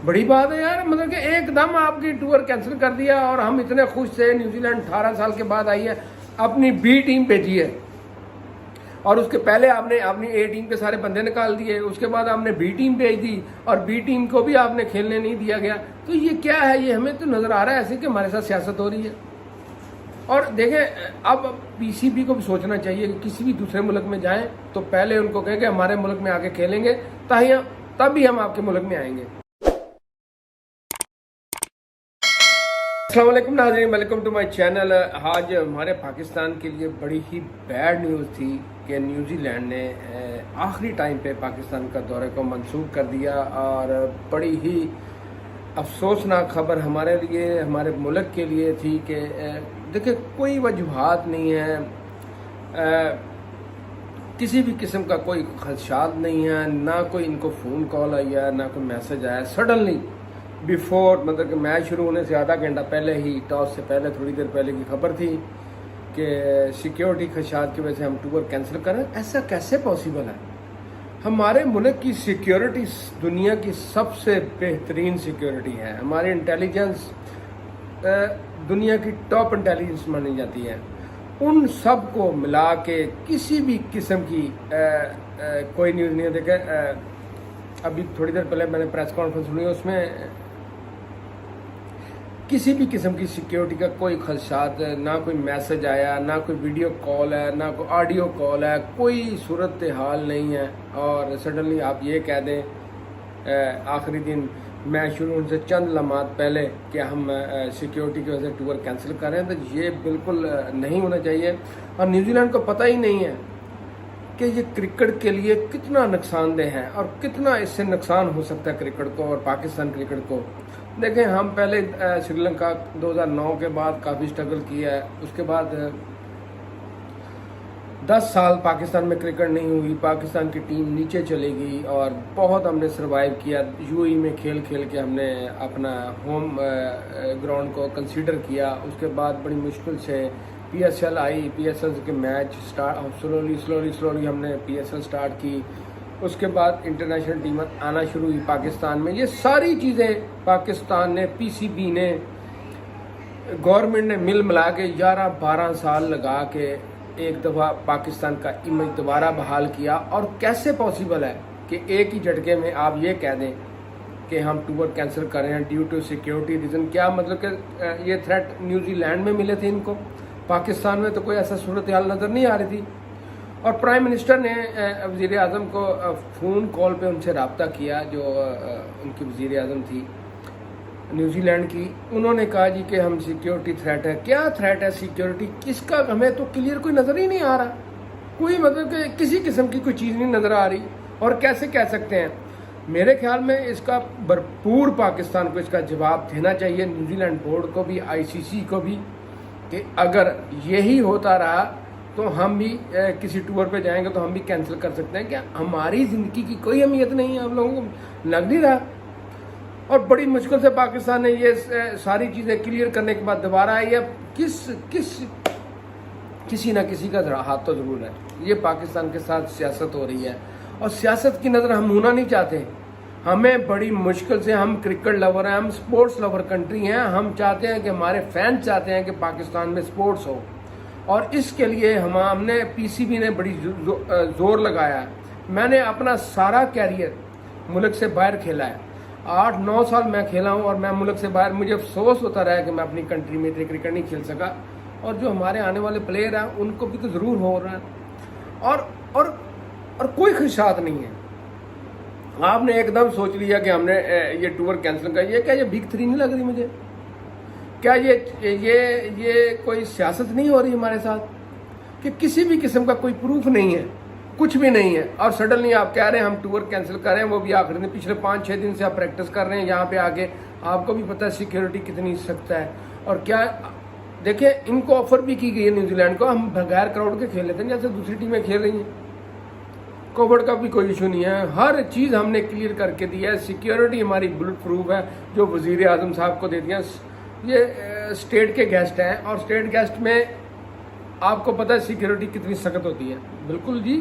بڑی بات ہے یار، مطلب کہ ایک دم آپ کی ٹور کینسل کر دیا اور ہم اتنے خوش تھے. نیوزی لینڈ 18 سال کے بعد آئی ہے، اپنی بی ٹیم بھیجی ہے، اور اس کے پہلے آپ نے اپنی اے ٹیم کے سارے بندے نکال دیے، اس کے بعد آپ نے بی ٹیم بھیج دی اور بی ٹیم کو بھی آپ نے کھیلنے نہیں دیا گیا. تو یہ کیا ہے؟ یہ ہمیں تو نظر آ رہا ہے ایسے کہ ہمارے ساتھ سیاست ہو رہی ہے. اور دیکھیں اب پی سی بی کو بھی سوچنا چاہیے کہ کسی بھی دوسرے ملک میں جائیں تو پہلے ان کو کہیں کہ ہمارے ملک میں آ کے کھیلیں گے تبھی ہم آپ کے ملک میں آئیں گے. السلام علیکم ناظرین، ویلکم ٹو مائی چینل. آج ہمارے پاکستان کے لیے بڑی ہی بیڈ نیوز تھی کہ نیوزی لینڈ نے آخری ٹائم پہ پاکستان کا دورے کو منسوخ کر دیا، اور بڑی ہی افسوسناک خبر ہمارے لیے، ہمارے ملک کے لیے تھی کہ دیکھیں کوئی وجوہات نہیں ہے، کسی بھی قسم کا کوئی خدشات نہیں ہے، نہ کوئی ان کو فون کال آئی ہے، نہ کوئی میسج آیا. سڈنلی بیفور مطلب کہ میچ شروع ہونے سے آدھا گھنٹہ پہلے ہی، ٹاس سے پہلے تھوڑی دیر پہلے کی خبر تھی کہ سیکیورٹی خدشات کی وجہ سے ہم ٹور کینسل کریں. ایسا کیسے پاسبل ہے؟ ہمارے ملک کی سیکیورٹی دنیا کی سب سے بہترین سیکیورٹی ہے. ہماری انٹیلیجنس دنیا کی ٹاپ انٹیلیجنس مانی جاتی ہے. ان سب کو ملا کے کسی بھی قسم کی کوئی نیوز نہیں ہے. دیکھیں ابھی تھوڑی دیر پہلے میں نے پریس کانفرنس سنی، اس میں کسی بھی قسم کی سیکیورٹی کا کوئی خدشات، نہ کوئی میسج آیا، نہ کوئی ویڈیو کال ہے، نہ کوئی آڈیو کال ہے، کوئی صورتحال نہیں ہے. اور سڈنلی آپ یہ کہہ دیں آخری دن میچ شروع ہونے سے چند لمحات پہلے کہ ہم سیکیورٹی کی وجہ سے ٹور کینسل کر رہے ہیں، تو یہ بالکل نہیں ہونا چاہیے. اور نیوزی لینڈ کو پتہ ہی نہیں ہے کہ یہ کرکٹ کے لیے کتنا نقصان دہ ہے اور کتنا اس سے نقصان ہو سکتا ہے کرکٹ کو اور پاکستان کرکٹ کو. دیکھیں ہم پہلے سری لنکا 2009 کے بعد کافی اسٹرگل کیا ہے، اس کے بعد 10 سال پاکستان میں کرکٹ نہیں ہوئی، پاکستان کی ٹیم نیچے چلے گئی، اور بہت ہم نے سروائیو کیا. یو اے میں کھیل کے ہم نے اپنا ہوم گراؤنڈ کو کنسیڈر کیا. اس کے بعد بڑی مشکل سے پی ایس ایل آئی، پی ایس ایل کے میچ سلولی ہم نے پی ایس ایل سٹارٹ کی. اس کے بعد انٹرنیشنل ٹیمیں آنا شروع ہوئی پاکستان میں. یہ ساری چیزیں پاکستان نے، پی سی بی نے، گورنمنٹ نے مل ملا کے 11-12 سال لگا کے ایک دفعہ پاکستان کا امیج دوبارہ بحال کیا. اور کیسے پاسبل ہے کہ ایک ہی جھٹکے میں آپ یہ کہہ دیں کہ ہم ٹور کینسل کر رہے ہیں ڈیو ٹو سیکیورٹی ریزن؟ کیا مطلب کہ یہ تھریٹ نیوزی لینڈ میں ملے تھے ان کو؟ پاکستان میں تو کوئی ایسا صورتحال نظر نہیں آ رہی تھی. اور پرائم منسٹر نے وزیر اعظم کو فون کال پہ ان سے رابطہ کیا، جو ان کی وزیر اعظم تھی نیوزی لینڈ کی. انہوں نے کہا جی کہ ہم سیکیورٹی تھریٹ ہے. کیا تھریٹ ہے سیکیورٹی؟ کس کا؟ ہمیں تو کلیئر کوئی نظر ہی نہیں آ رہا، کوئی مطلب کہ کسی قسم کی کوئی چیز نہیں نظر آ رہی. اور کیسے کہہ سکتے ہیں؟ میرے خیال میں اس کا بھرپور پاکستان کو اس کا جواب دینا چاہیے، نیوزی لینڈ بورڈ کو بھی، آئی سی سی کو بھی، کہ اگر یہی ہوتا رہا تو ہم بھی کسی ٹور پہ جائیں گے تو ہم بھی کینسل کر سکتے ہیں. کیا ہماری زندگی کی کوئی اہمیت نہیں ہے؟ آپ لوگوں کو لگ نہیں رہا؟ اور بڑی مشکل سے پاکستان نے یہ ساری چیزیں کلیئر کرنے کے بعد دوبارہ آئی ہے. کسی نہ کسی کا ہاتھ تو ضرور ہے. یہ پاکستان کے ساتھ سیاست ہو رہی ہے، اور سیاست کی نظر ہم ہونا نہیں چاہتے. ہمیں بڑی مشکل سے، ہم کرکٹ لور ہیں، ہم سپورٹس لور کنٹری ہیں، ہم چاہتے ہیں کہ ہمارے فینس چاہتے ہیں کہ پاکستان میں سپورٹس ہو، اور اس کے لیے ہم نے پی سی بی نے بڑی زور لگایا ہے. میں نے اپنا سارا کیریئر ملک سے باہر کھیلا ہے، 8-9 سال میں کھیلا ہوں، اور میں ملک سے باہر، مجھے افسوس ہوتا رہا ہے کہ میں اپنی کنٹری میں اتنے کرکٹ نہیں کھیل سکا. اور جو ہمارے آنے والے پلیئر ہیں ان کو بھی تو ضرور ہو رہا ہے، اور کوئی خدشات نہیں ہے. آپ نے ایک دم سوچ لیا کہ ہم نے یہ ٹور کینسل کر. یہ کیا یہ بگ 3 نہیں لگ رہی مجھے؟ کیا یہ کوئی سیاست نہیں ہو رہی ہمارے ساتھ کہ کسی بھی قسم کا کوئی پروف نہیں ہے، کچھ بھی نہیں ہے، اور سڈنلی آپ کہہ رہے ہیں ہم ٹور کینسل کر رہے ہیں؟ وہ بھی آخری دن، پچھلے 5-6 دن سے آپ پریکٹس کر رہے ہیں یہاں پہ آگے. آپ کو بھی پتہ ہے سیکیورٹی کتنی سخت ہے. اور کیا دیکھیں ان کو آفر بھی کی گئی ہے نیوزی لینڈ کو، ہم بغیر کراؤڈ کے کھیل لیتے ہیں جیسے دوسری ٹیمیں کھیل رہی ہیں. کووڈ کا بھی کوئی ایشو نہیں ہے، ہر چیز ہم نے کلیئر کر کے دی ہے. سیکیورٹی ہماری بلٹ پروف ہے جو وزیر اعظم صاحب کو دے دیا. یہ اسٹیٹ کے گیسٹ ہیں، اور اسٹیٹ گیسٹ میں آپ کو پتہ ہے سیکیورٹی کتنی سخت ہوتی ہے. بالکل جی.